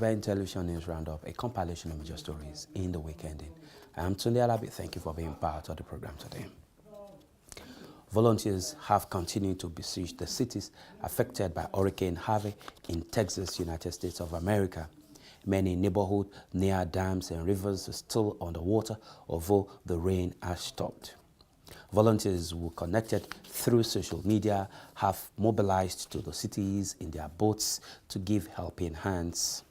Ben Television News Roundup, a compilation of major stories in the week ending. I'm Tunde Alabi. Thank you for being part of the program today. Volunteers have continued to besiege the cities affected by Hurricane Harvey in Texas, United States of America. Many neighborhoods near dams and rivers are still underwater, although the rain has stopped. Volunteers who connected through social media have mobilized to the cities in their boats to give helping hands.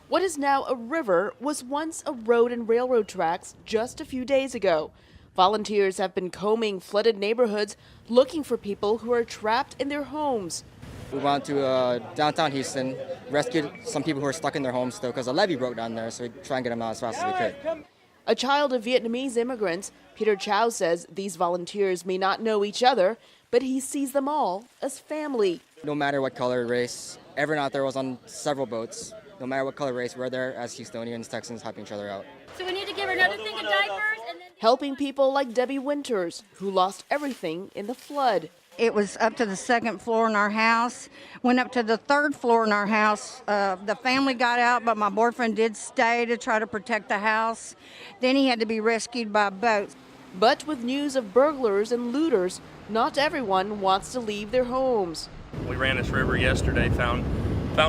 What is now a river was once a road and railroad tracks just a few days ago. Volunteers have been combing flooded neighborhoods looking for people who are trapped in their homes. We went to downtown Houston, rescued some people who are stuck in their homes still because a levee broke down there, so we try and get them out as fast as we could. A child of Vietnamese immigrants, Peter Chow says these volunteers may not know each other, but he sees them all as family. No matter what color, race, everyone out there was on several boats. No matter what color, race, we're there as Houstonians, Texans, helping each other out. So we need to give her another thing of diapers. And then helping people like Debbie Winters, who lost everything in the flood. It was up to the second floor in our house, went up to the third floor in our house. The family got out, but my boyfriend did stay to try to protect the house. Then he had to be rescued by boat. But with news of burglars and looters, not everyone wants to leave their homes. We ran this river yesterday, found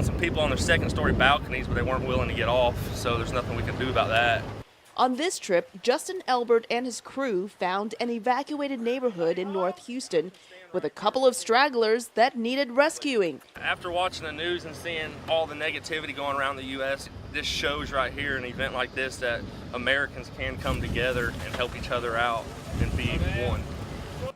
some people on their second-story balconies, but they weren't willing to get off, so there's nothing we can do about that. On this trip, Justin Elbert and his crew found an evacuated neighborhood in North Houston with a couple of stragglers that needed rescuing. After watching the news and seeing all the negativity going around the U.S., this shows right here, an event like this, that Americans can come together and help each other out and be one.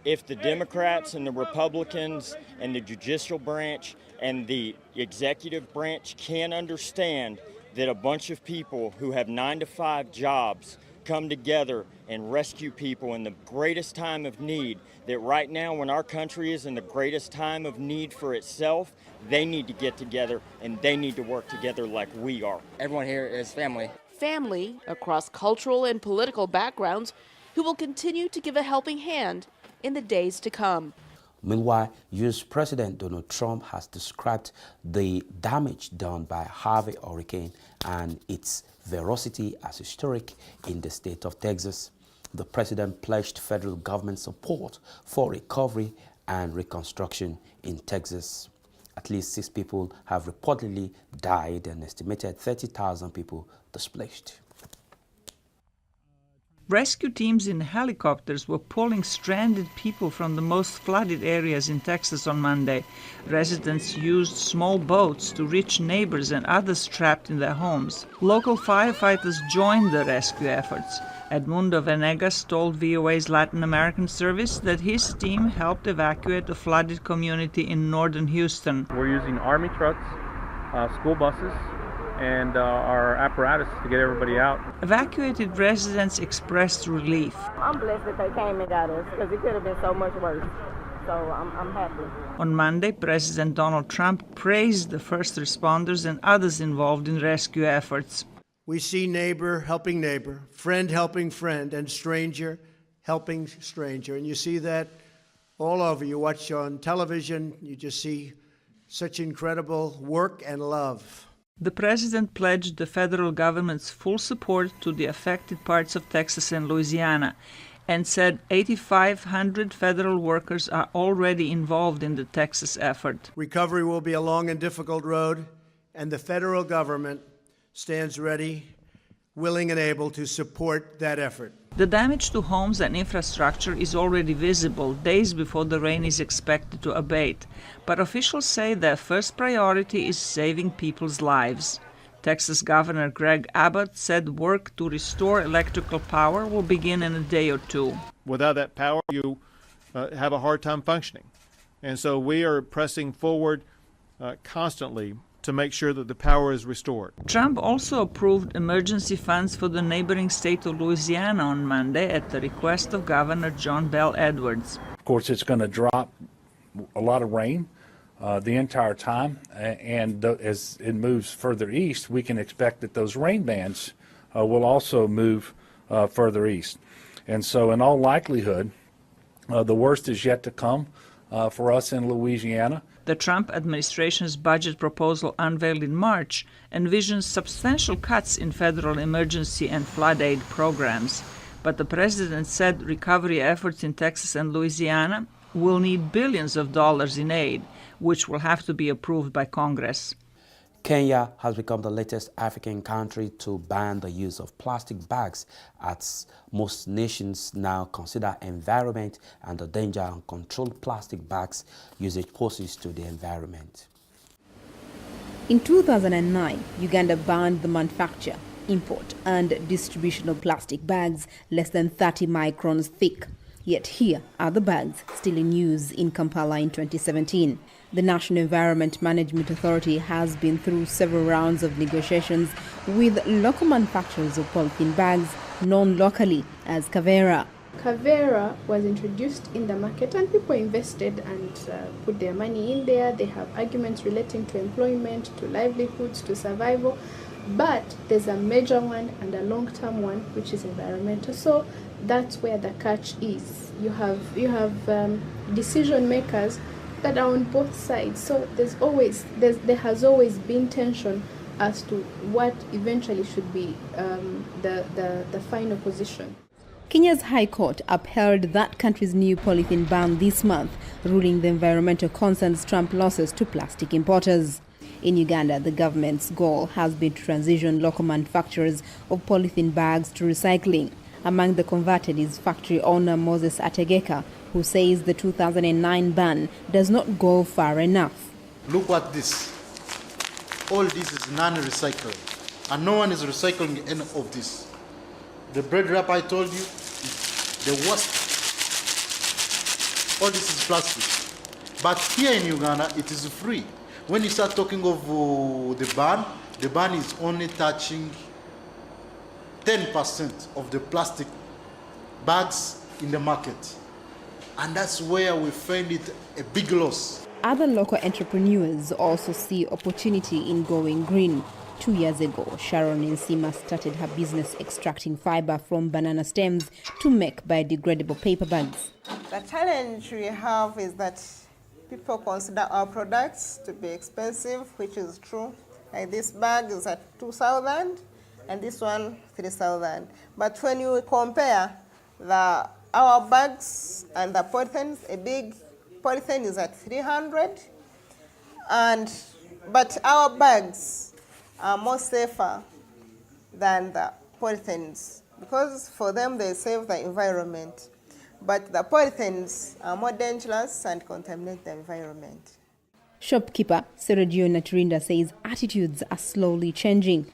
If the Democrats and the Republicans and the judicial branch and the executive branch can understand that a bunch of people who have 9-to-5 jobs come together and rescue people in the greatest time of need, that right now when our country is in the greatest time of need for itself, they need to get together and they need to work together like we are. Everyone here is family. Family across cultural and political backgrounds who will continue to give a helping hand in the days to come. Meanwhile, U.S. President Donald Trump has described the damage done by Harvey hurricane and its ferocity as historic in the state of Texas. The president pledged federal government support for recovery and reconstruction in Texas. At least 6 people have reportedly died and estimated 30,000 people displaced. Rescue teams in helicopters were pulling stranded people from the most flooded areas in Texas on Monday. Residents used small boats to reach neighbors and others trapped in their homes. Local firefighters joined the rescue efforts. Edmundo Venegas told VOA's Latin American service that his team helped evacuate a flooded community in northern Houston. We're using Army trucks, school buses, and our apparatus to get everybody out. Evacuated residents expressed relief. I'm blessed that they came and got us because it could have been so much worse. So I'm happy. On Monday, President Donald Trump praised the first responders and others involved in rescue efforts. We see neighbor helping neighbor, friend helping friend, and stranger helping stranger. And you see that all over. You watch on television, you just see such incredible work and love. The president pledged the federal government's full support to the affected parts of Texas and Louisiana and said 8,500 federal workers are already involved in the Texas effort. Recovery will be a long and difficult road, and the federal government stands ready, willing and able to support that effort. The damage to homes and infrastructure is already visible days before the rain is expected to abate, but officials say their first priority is saving people's lives. Texas Governor Greg Abbott said work to restore electrical power will begin in a day or 2. Without that power, you have a hard time functioning. And so we are pressing forward constantly to make sure that the power is restored. Trump also approved emergency funds for the neighboring state of Louisiana on Monday at the request of Governor John Bell Edwards. Of course, it's going to drop a lot of rain the entire time, and as it moves further east, we can expect that those rain bands will also move further east. And so in all likelihood, the worst is yet to come. for us in Louisiana. The Trump administration's budget proposal unveiled in March envisions substantial cuts in federal emergency and flood aid programs. But the president said recovery efforts in Texas and Louisiana will need billions of dollars in aid, which will have to be approved by Congress. Kenya has become the latest African country to ban the use of plastic bags, as most nations now consider environment and the danger uncontrolled plastic bags usage poses to the environment. In 2009, Uganda banned the manufacture, import and distribution of plastic bags less than 30 microns thick. Yet here are the bags still in use in Kampala in 2017. The National Environment Management Authority has been through several rounds of negotiations with local manufacturers of polythene bags, known locally as Kavera. Kavera was introduced in the market and people invested and put their money in there. They have arguments relating to employment, to livelihoods, to survival. But there's a major one and a long-term one, which is environmental. So that's where the catch is. You have decision makers that are on both sides. So there has always been tension as to what eventually should be the final position. Kenya's High Court upheld that country's new polythene ban this month, ruling the environmental concerns trump losses to plastic importers. In Uganda, the government's goal has been to transition local manufacturers of polythene bags to recycling. Among the converted is factory owner Moses Ategeka, who says the 2009 ban does not go far enough. Look at this. All this is non-recycling, and no one is recycling any of this. The bread wrap I told you is the worst. All this is plastic. But here in Uganda, it is free. When you start talking of the ban is only touching 10% of the plastic bags in the market. And that's where we find it a big loss. Other local entrepreneurs also see opportunity in going green. 2 years ago, Sharon Nsima started her business extracting fiber from banana stems to make biodegradable paper bags. The challenge we have is that people consider our products to be expensive, which is true. Like this bag is at 2,000 and this one 3,000. But when you compare our bags and the polythenes, a big polythene is at 300, but our bags are more safer than the polythenes because for them they save the environment. But the polythenes are more dangerous and contaminate the environment. Shopkeeper Sergio Naturinda says attitudes are slowly changing.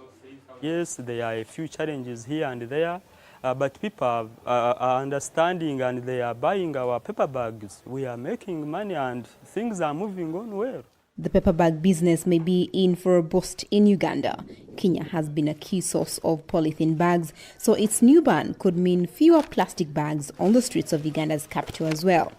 Yes, there are a few challenges here and there, but people are understanding and they are buying our paper bags. We are making money and things are moving on well. The paper bag business may be in for a boost in Uganda. Kenya has been a key source of polythene bags, so its new ban could mean fewer plastic bags on the streets of Uganda's capital as well.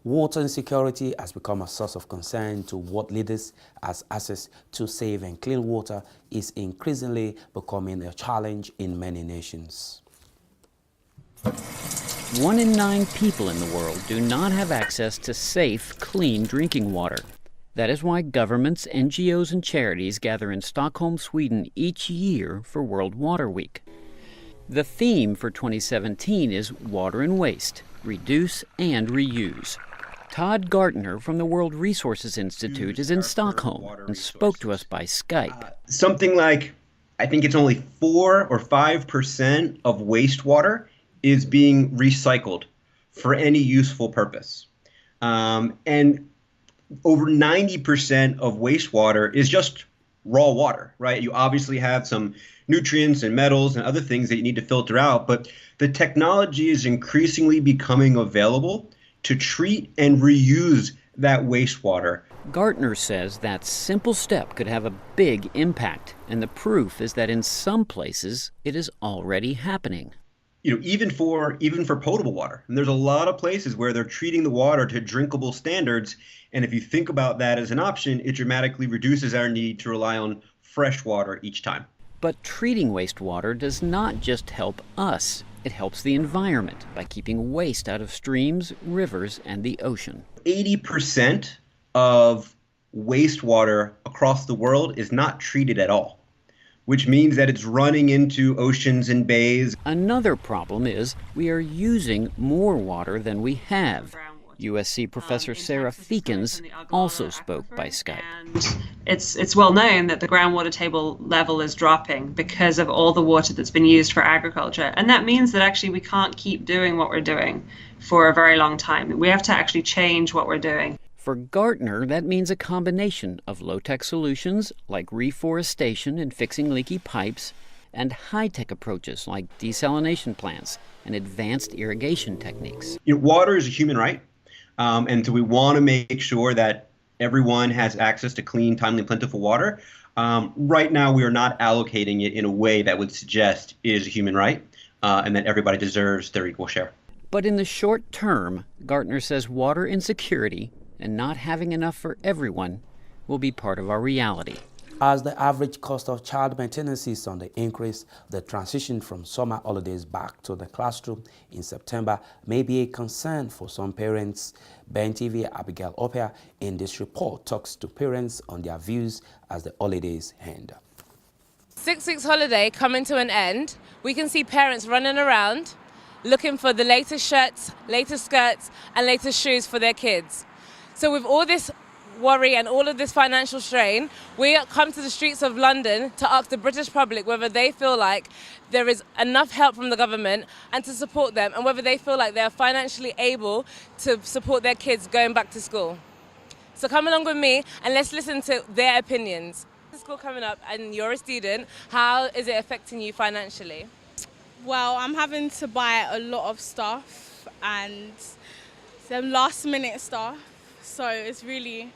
Water insecurity has become a source of concern to world leaders as access to safe and clean water is increasingly becoming a challenge in many nations. 1 in 9 people in the world do not have access to safe, clean drinking water. That is why governments, NGOs, and charities gather in Stockholm, Sweden each year for World Water Week. The theme for 2017 is Water and Waste, Reduce and Reuse. Todd Gartner from the World Resources Institute is in Stockholm and spoke to us by Skype. Something like, I think it's only 4 or 5% of wastewater is being recycled for any useful purpose. And over 90% of wastewater is just raw water, right? You obviously have some nutrients and metals and other things that you need to filter out, but the technology is increasingly becoming available to treat and reuse that wastewater. Gartner says that simple step could have a big impact, and the proof is that in some places it is already happening. Even for potable water. And there's a lot of places where they're treating the water to drinkable standards. And if you think about that as an option, it dramatically reduces our need to rely on fresh water each time. But treating wastewater does not just help us. It helps the environment by keeping waste out of streams, rivers, and the ocean. 80% of wastewater across the world is not treated at all, which means that it's running into oceans and bays. Another problem is we are using more water than we have. USC professor Sarah Feekins also spoke by Skype. It's well known that the groundwater table level is dropping because of all the water that's been used for agriculture. And that means that actually we can't keep doing what we're doing for a very long time. We have to actually change what we're doing. For Gartner, that means a combination of low-tech solutions like reforestation and fixing leaky pipes, and high-tech approaches like desalination plants and advanced irrigation techniques. Water is a human right, and so we want to make sure that everyone has access to clean, timely, plentiful water. Right now, we are not allocating it in a way that would suggest it is a human right and that everybody deserves their equal share. But in the short term, Gartner says water insecurity and not having enough for everyone will be part of our reality. As the average cost of child maintenance is on the increase, the transition from summer holidays back to the classroom in September may be a concern for some parents. BNTV Abigail Opia in this report talks to parents on their views as the holidays end. 6 weeks holiday coming to an end, we can see parents running around looking for the latest shirts, latest skirts, and latest shoes for their kids. So with all this worry and all of this financial strain, we come to the streets of London to ask the British public whether they feel like there is enough help from the government and to support them, and whether they feel like they are financially able to support their kids going back to school. So come along with me and let's listen to their opinions. School coming up and you're a student, how is it affecting you financially? Well, I'm having to buy a lot of stuff and some last minute stuff, so it's really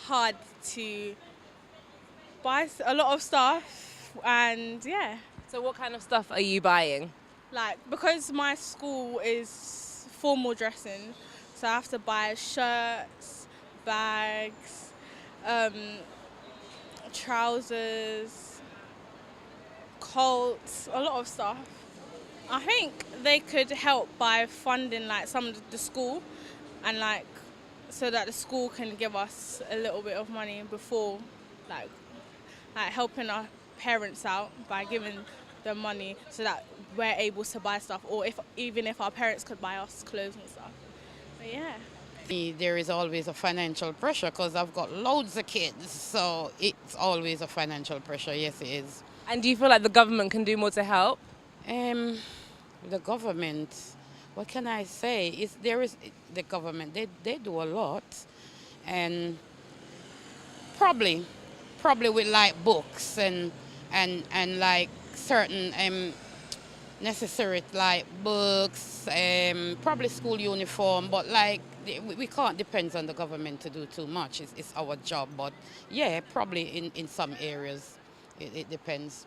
hard to buy a lot of stuff, and yeah. So what kind of stuff are you buying? Like, because my school is formal dressing, so I have to buy shirts, bags, trousers, coats, a lot of stuff. I think they could help by funding like some of the school, and like so that the school can give us a little bit of money before, like helping our parents out by giving them money so that we're able to buy stuff, or even if our parents could buy us clothes and stuff. But yeah. There is always a financial pressure because I've got loads of kids, so it's always a financial pressure. Yes, it is. And do you feel like the government can do more to help? The government, what can I say? There is the government. They do a lot, and probably with like books and like certain necessary like books, probably school uniform. But like we can't depend on the government to do too much. It's our job. But yeah, probably in some areas it depends.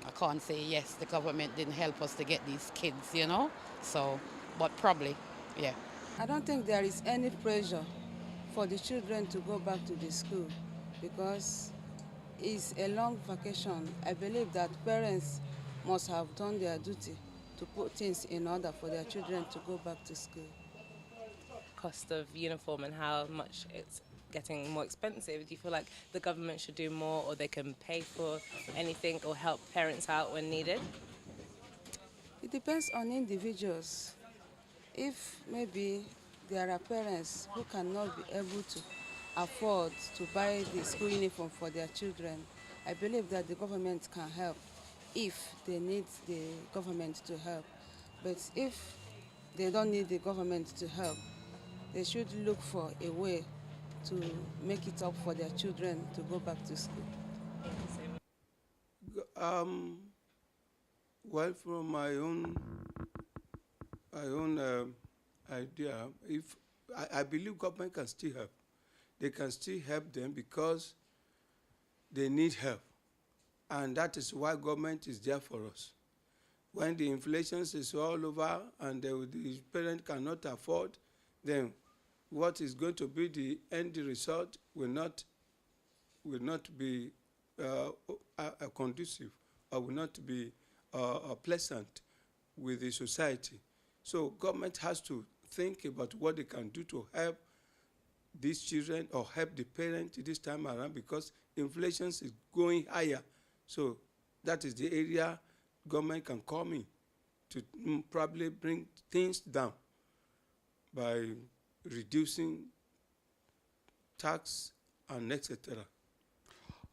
I can't say yes, the government didn't help us to get these kids, you know? So, but probably, yeah. I don't think there is any pressure for the children to go back to the school because it's a long vacation. I believe that parents must have done their duty to put things in order for their children to go back to school. Cost of uniform and how much it's getting more expensive. Do you feel like the government should do more, or they can pay for anything or help parents out when needed? It depends on individuals. If maybe there are parents who cannot be able to afford to buy the school uniform for their children, I believe that the government can help if they need the government to help. But if they don't need the government to help, they should look for a way to make it up for their children to go back to school. Well, from my own idea, if I believe government can still help. They can still help them because they need help, and that is why government is there for us. When the inflation is all over and the parent cannot afford, then what is going to be the end result will not be conducive, or will not be pleasant with the society. So government has to think about what they can do to help these children or help the parent this time around, because inflation is going higher. So that is the area government can come in to probably bring things down by reducing tax and etc.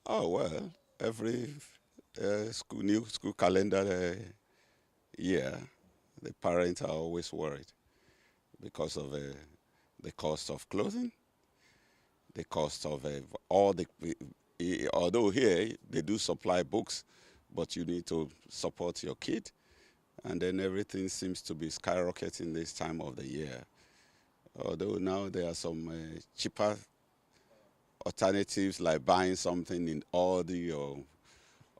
Oh, well, every new school calendar year, the parents are always worried because of the cost of clothing, the cost of all the, although here they do supply books, but you need to support your kid, and then everything seems to be skyrocketing this time of the year. Although now there are some cheaper alternatives like buying something in Aldi or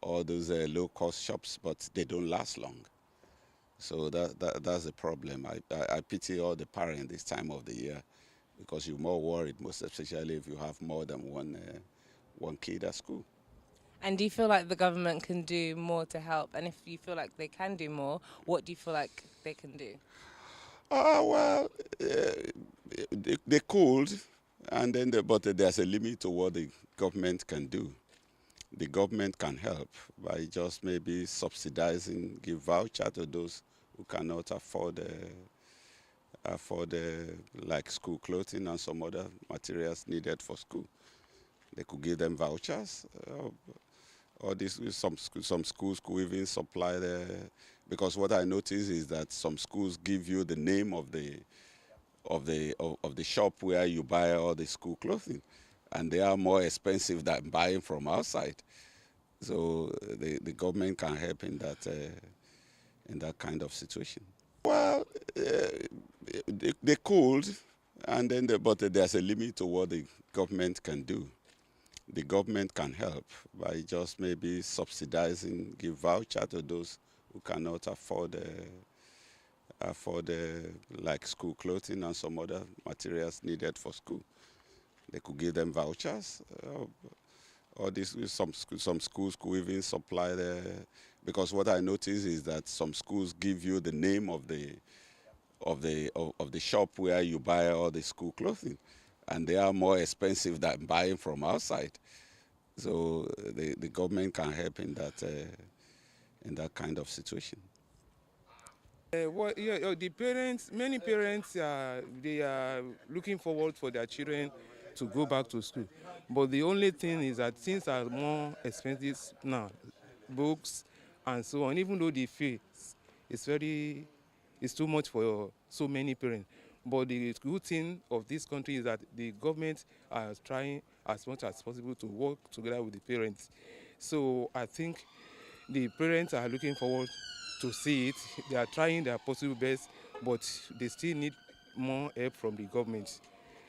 all those low-cost shops, but they don't last long. So that's the problem. I pity all the parents this time of the year, because you're more worried, most especially if you have more than one kid at school. And do you feel like the government can do more to help? And if you feel like they can do more, what do you feel like they can do? Well, they could, and then but there's a limit to what the government can do. The government can help by just maybe subsidizing, give voucher to those who cannot afford like school clothing and some other materials needed for school. They could give them vouchers, or some schools could even supply because what I notice is that some schools give you the name of the shop where you buy all the school clothing, and they are more expensive than buying from outside. So the government can help in that kind of situation. Well, they could, and then but there's a limit to what the government can do. The government can help by just maybe subsidizing, give voucher to those who cannot afford like school clothing and some other materials needed for school. They could give them vouchers, or some schools could even supply because what I notice is that some schools give you the name of the shop where you buy all the school clothing, and they are more expensive than buying from outside. So the government can help in that kind of situation. Many parents, they are looking forward for their children to go back to school. But the only thing is that things are more expensive now, books and so on, even though the fee is too much for so many parents. But the good thing of this country is that the government are trying as much as possible to work together with the parents. So I think the parents are looking forward to see it. They are trying their possible best, but they still need more help from the government.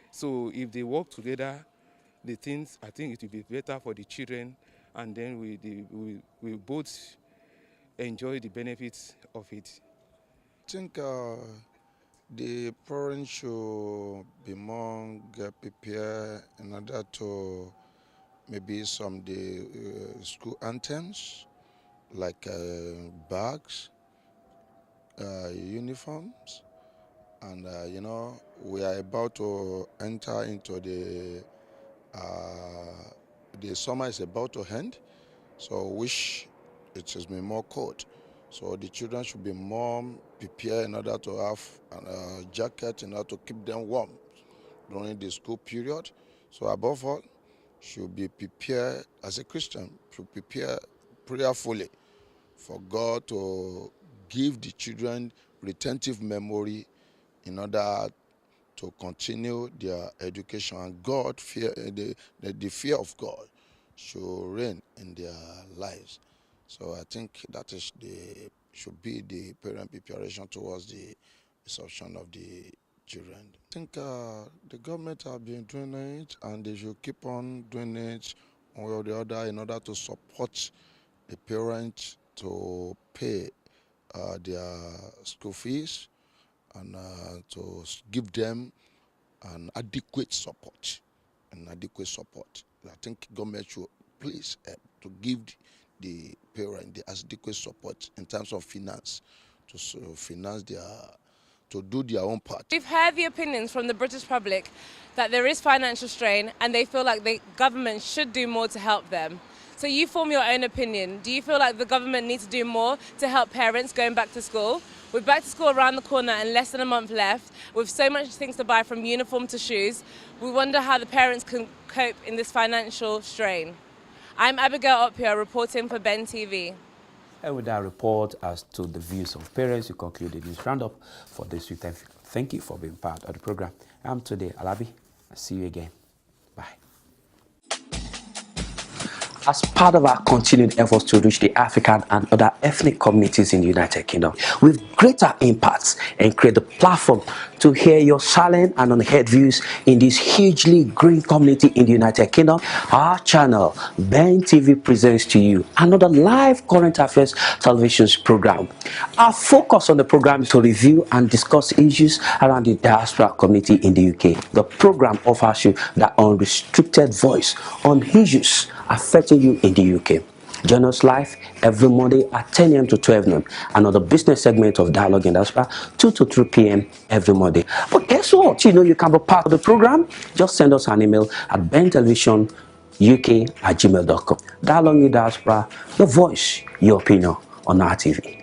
So if they work together, I think it will be better for the children, and then we both enjoy the benefits of it. I think the parents should be more get prepared in order to maybe some the school anthems like bags, uniforms, and we are about to enter into the summer is about to end, so wish it has been more cold. So the children should be more prepared in order to have a jacket in order to keep them warm during the school period. So above all, should be prepared as a Christian, should prepare prayerfully for God to give the children retentive memory in order to continue their education, and God the fear of God should reign in their lives. So I think that should be the parent preparation towards the reception of the children. I think the government have been doing it, and they should keep on doing it one way or the other in order to support the parents to pay their school fees, and to give them an adequate support. I think government should please help to give the parent the adequate support in terms of finance to finance to do their own part. We've heard the opinions from the British public that there is financial strain and they feel like the government should do more to help them. So you form your own opinion. Do you feel like the government needs to do more to help parents going back to school? With back to school around the corner and less than a month left, with so much things to buy from uniform to shoes, we wonder how the parents can cope in this financial strain. I'm Abigail Opia reporting for Ben TV. And with that report as to the views of parents, we conclude the news roundup for this week. Thank you for being part of the program. I'm today Alabi. I'll see you again. Bye. As part of our continued efforts to reach the African and other ethnic communities in the United Kingdom with greater impacts and create the platform to hear your silent and unheard views in this hugely growing community in the United Kingdom, our channel, Ben TV, presents to you another live current affairs television program. Our focus on the program is to review and discuss issues around the diaspora community in the UK. The program offers you that unrestricted voice on issues affecting you in the UK. Join us live every Monday at 10 a.m. to 12 noon. Another business segment of Dialogue in Diaspora, 2 to 3 p.m. every Monday. But guess what? You can be part of the program. Just send us an email at bentelevisionuk@gmail.com. Dialogue in Diaspora, your voice, your opinion on our TV.